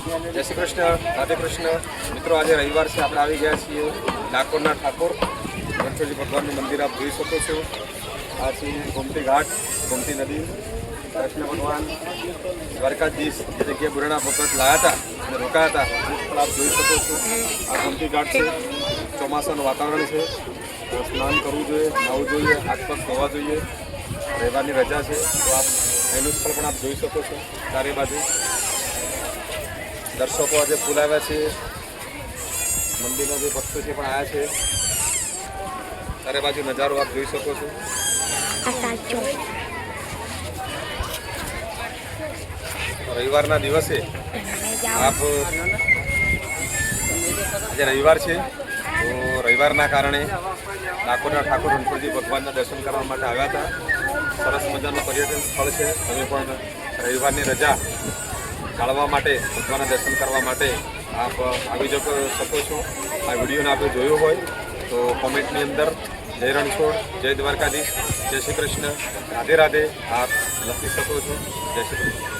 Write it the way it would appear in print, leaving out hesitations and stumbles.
જય શ્રી કૃષ્ણ, રાધે કૃષ્ણ મિત્રો। આજે રવિવાર છે, આપણે આવી ગયા છીએ ડાકોરના ઠાકોર ગણપતિ ભગવાનનું મંદિર આપ જોઈ શકો છો। આ છે ગોમતી ઘાટ, ગોમતી નદી। કૃષ્ણ ભગવાન દ્વારકાધીશ જે જગ્યાએ બુરાણા ભગત લાયા હતા અને રોકાયા હતા પણ આપ જોઈ શકો છો। આ ગોમતી ઘાટ છે, ચોમાસાનું વાતાવરણ છે, સ્નાન કરવું જોઈએ, નાહવું જોઈએ, હાથ પગ ધોવા જોઈએ। રવિવારની રજા છે તો આપ એનું સ્થળ પણ આપ જોઈ શકો છો। ચારે બાજુ દર્શકો આજે ફૂલ આવ્યા છે, મંદિરના જે ભક્તો છે પણ આવ્યા છે। ચારે બાજુ નજારો આપ જોઈ શકો છો। રવિવારના દિવસે આપ આજે રવિવાર છે તો રવિવારના કારણે ડાકોરના ઠાકોર ગણપતિ ભગવાનના દર્શન કરવા માટે આવ્યા હતા। સરસ મજાનું પર્યટન સ્થળ છે। તમે પણ રવિવારની રજા ગાળવા માટે, ભગવાનના દર્શન કરવા માટે આપ આવી શકો છો। આ વિડીયોને આપણે જોયો હોય તો કોમેન્ટની અંદર જય રણછોડ, જય દ્વારકાધીશ, જય શ્રી કૃષ્ણ, રાધે રાધે આપ લખી શકો છો। જય શ્રી કૃષ્ણ।